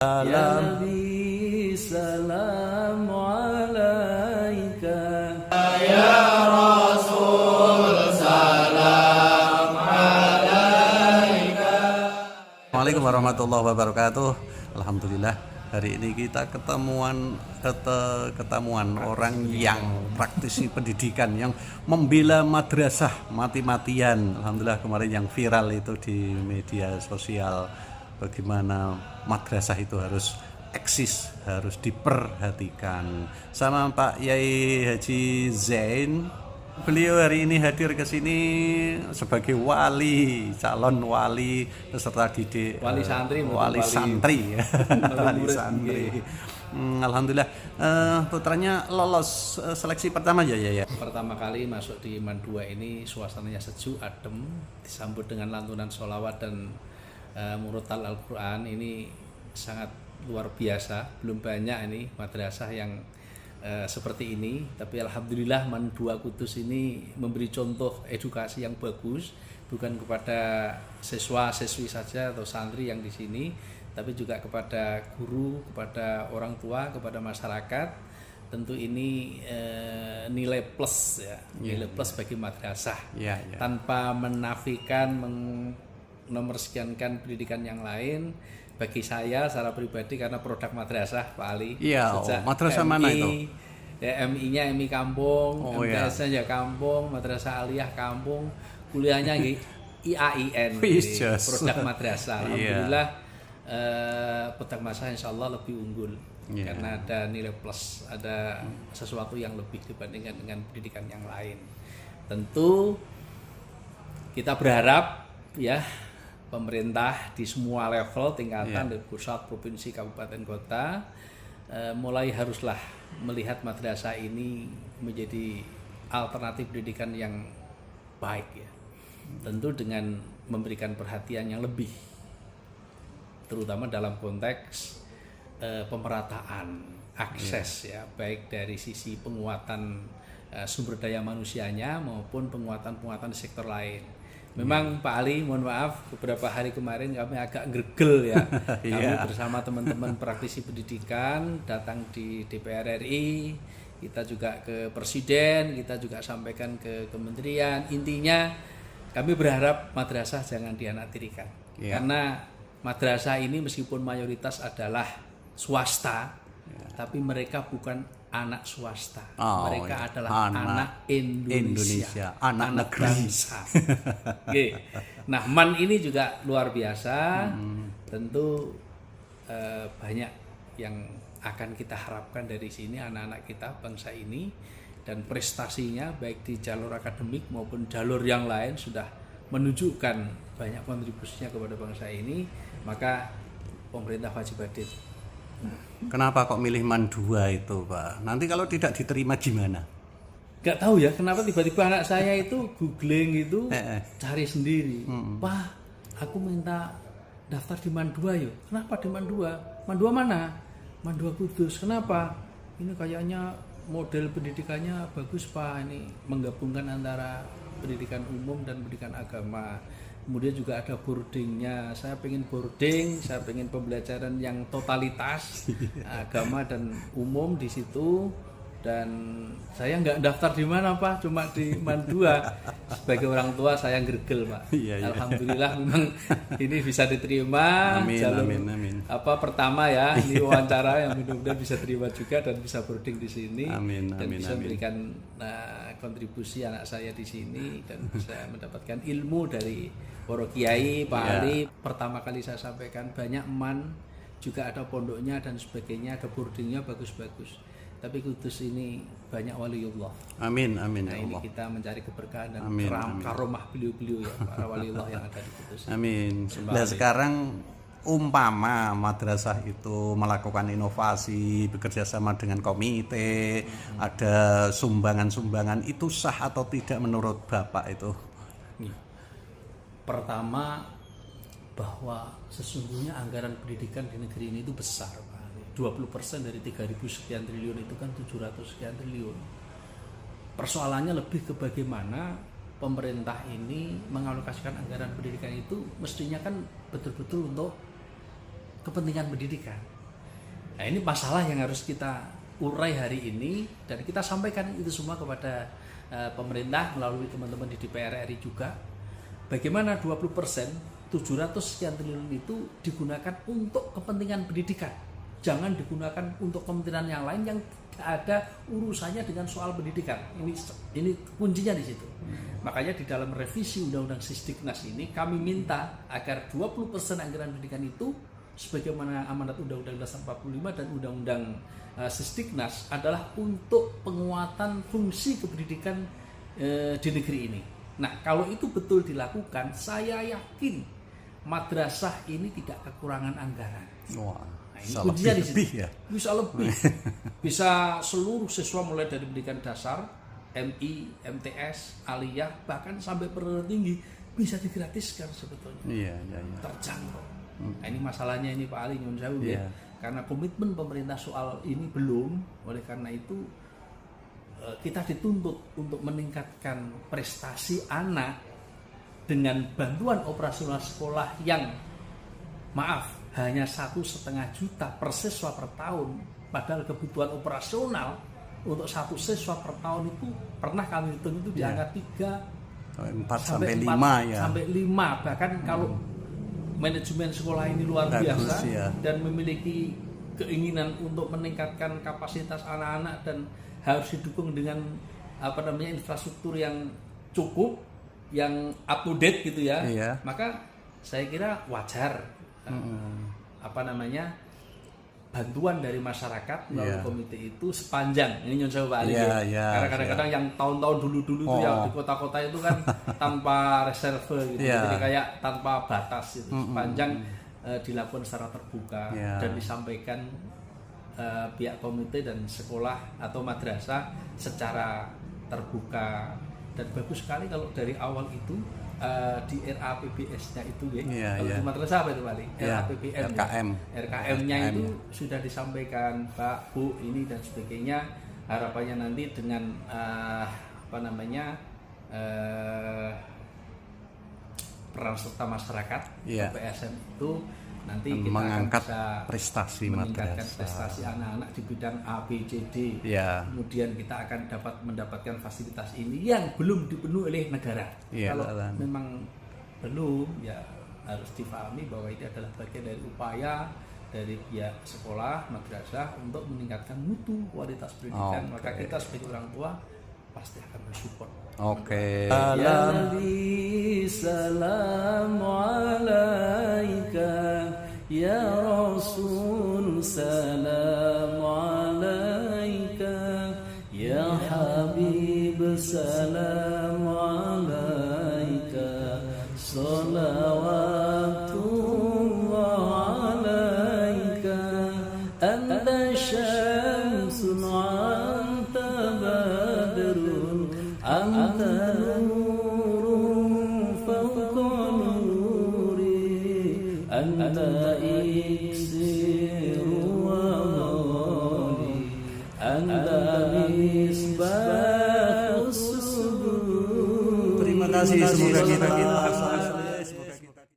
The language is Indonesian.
Ya Nabi salam alaika. Ya Rasul salam alaika. Assalamualaikum warahmatullahi wabarakatuh. Alhamdulillah hari ini kita ketemuan orang yang praktisi pendidikan, yang membela madrasah mati-matian. Alhamdulillah kemarin yang viral itu di media sosial, bagaimana madrasah itu harus eksis, harus diperhatikan. Sama Pak Yai Haji Zain, beliau hari ini hadir ke sini sebagai wali, calon wali peserta didik, Wali santri. Wali santri. Alhamdulillah putranya lolos seleksi pertama ya. Pertama kali masuk di IMAN 2 ini suasananya sejuk, adem, disambut dengan lantunan sholawat dan murotal Al-Quran. Ini sangat luar biasa. Belum banyak ini madrasah yang seperti ini, tapi alhamdulillah MAN 2 Kudus ini memberi contoh edukasi yang bagus, bukan kepada siswa-siswi saja atau santri yang di sini, tapi juga kepada guru, kepada orang tua, kepada masyarakat. Tentu ini nilai plus ya, nilai plus bagi madrasah, tanpa menafikan, menomorsekiankan pendidikan yang lain. Bagi saya secara pribadi, karena produk madrasah Pak Ali. Iya, madrasah MI, mana itu? Ya, MI-nya MI kampung, MTS-nya ya kampung, madrasah aliyah kampung, kuliahnya IAIN, produk madrasah. Alhamdulillah produk madrasah insya Allah lebih unggul, karena ada nilai plus, ada sesuatu yang lebih dibandingkan dengan pendidikan yang lain. Tentu kita berharap ya, pemerintah di semua level tingkatan, dari pusat, provinsi, kabupaten, kota, mulai haruslah melihat madrasah ini menjadi alternatif pendidikan yang baik ya. Tentu dengan memberikan perhatian yang lebih, terutama dalam konteks pemerataan akses ya, baik dari sisi penguatan sumber daya manusianya maupun penguatan di sektor lain. Memang Pak Ali, mohon maaf, beberapa hari kemarin kami agak gregel ya. Kami bersama teman-teman praktisi pendidikan datang di DPR RI, kita juga ke Presiden, kita juga sampaikan ke kementerian. Intinya kami berharap madrasah jangan dianaktirikan, karena madrasah ini meskipun mayoritas adalah swasta, tapi mereka bukan anak swasta, mereka adalah anak Indonesia, anak bangsa. Nah, MAN ini juga luar biasa. Tentu banyak yang akan kita harapkan dari sini, anak-anak kita bangsa ini, dan prestasinya baik di jalur akademik maupun jalur yang lain sudah menunjukkan banyak kontribusinya kepada bangsa ini. Maka pemerintah wajib hadir. Kenapa kok milih MAN 2 itu, Pak? Nanti kalau tidak diterima gimana? Gak tahu ya, kenapa tiba-tiba anak saya itu googling gitu, cari sendiri. Pak, aku minta daftar di MAN 2 yuk. Kenapa di MAN 2? MAN 2 mana? MAN 2 Kudus. Kenapa? Ini kayaknya model pendidikannya bagus, Pak. Ini menggabungkan antara pendidikan umum dan pendidikan agama. Kemudian juga ada boardingnya. Saya pengen boarding, saya pengen pembelajaran yang totalitas agama dan umum di situ. Dan saya nggak daftar di mana, Pak, cuma di MAN 2. Sebagai orang tua saya gregel, Pak. Alhamdulillah memang ini bisa diterima. Amin. Pertama ya, ini wawancara yang mudah-mudahan bisa terima juga dan bisa boarding di sini. Dan bisa memberikan kontribusi anak saya di sini, dan bisa mendapatkan ilmu dari para kiai, Pak Ali. Pertama kali saya sampaikan, banyak MAN juga ada pondoknya dan sebagainya, ada boardingnya bagus-bagus. Tapi Kudus ini banyak waliullah. Amin. Nah, ini kita mencari keberkahan dan karomah beliau-beliau ya, para waliullah yang ada di Kudus. Amin. Nah, sekarang umpama madrasah itu melakukan inovasi, bekerja sama dengan komite, ada sumbangan-sumbangan, itu sah atau tidak menurut Bapak itu? Pertama, bahwa sesungguhnya anggaran pendidikan di negeri ini itu besar, Pak. 20% dari 3.000 sekian triliun itu kan 700 sekian triliun. Persoalannya lebih ke bagaimana pemerintah ini mengalokasikan anggaran pendidikan itu mestinya kan betul-betul untuk kepentingan pendidikan. Nah, ini masalah yang harus kita urai hari ini dan kita sampaikan itu semua kepada pemerintah melalui teman-teman di DPR RI juga. Bagaimana 20% 700 sekian triliun itu digunakan untuk kepentingan pendidikan. Jangan digunakan untuk kementerian yang lain yang ada urusannya dengan soal pendidikan. Ini kuncinya di situ. Makanya di dalam revisi Undang-Undang Sisdiknas ini kami minta agar 20% anggaran pendidikan itu sebagaimana amanat Undang-Undang Dasar 45 dan Undang-Undang Sisdiknas adalah untuk penguatan fungsi kependidikan di negeri ini. Nah, kalau itu betul dilakukan, saya yakin madrasah ini tidak kekurangan anggaran. Wah, nah, ini kuncinya di situ. Ya? Bisa lebih. Bisa seluruh siswa mulai dari pendidikan dasar, MI, MTS, aliyah, bahkan sampai perguruan tinggi bisa digratiskan sebetulnya. Iya. Terjangkau. Nah, ini masalahnya ini Pak Ali nyun sewu ya. Karena komitmen pemerintah soal ini belum, oleh karena itu kita dituntut untuk meningkatkan prestasi anak dengan bantuan operasional sekolah yang hanya 1,5 juta per siswa per tahun, padahal kebutuhan operasional untuk satu siswa per tahun itu pernah kami hitung itu di angka 3 sampai 5 bahkan kalau manajemen sekolah ini luar biasa dan memiliki keinginan untuk meningkatkan kapasitas anak-anak dan harus didukung dengan infrastruktur yang cukup, yang up to date gitu ya. Maka saya kira wajar bantuan dari masyarakat melalui komite itu sepanjang ini nyon Pak Ali karena kadang-kadang yang tahun-tahun dulu itu yang di kota-kota itu kan tanpa reserve gitu, jadi kayak tanpa batas gitu. Sepanjang dilakukan secara terbuka dan disampaikan pihak komite dan sekolah atau madrasah secara terbuka, dan bagus sekali kalau dari awal itu di RAPBS-nya itu kalau di madrasah apa itu Pak Ali? RKM-nya itu sudah disampaikan Pak, Bu, ini dan sebagainya. Harapannya nanti dengan peran serta masyarakat PSM itu nanti kita mengangkat akan bisa prestasi meningkatkan prestasi anak-anak di bidang A, B, C, D. Kemudian kita akan mendapatkan fasilitas ini yang belum dipenuhi oleh negara. Kalau memang belum, ya harus difahami bahwa ini adalah bagian dari upaya dari pihak sekolah, madrasah untuk meningkatkan mutu kualitas pendidikan. Maka kita sebagai orang tua pasti akan mensupport. Ya Nabi salam alaika, ya Rasul salam alaika, ya Habib salam alaika, salawatullah alaika, anta syamsun anta badrun anta nurun fawqa nuri, anta iksiru wa mawli, anta misbahus sudur. Terima kasih, semoga kita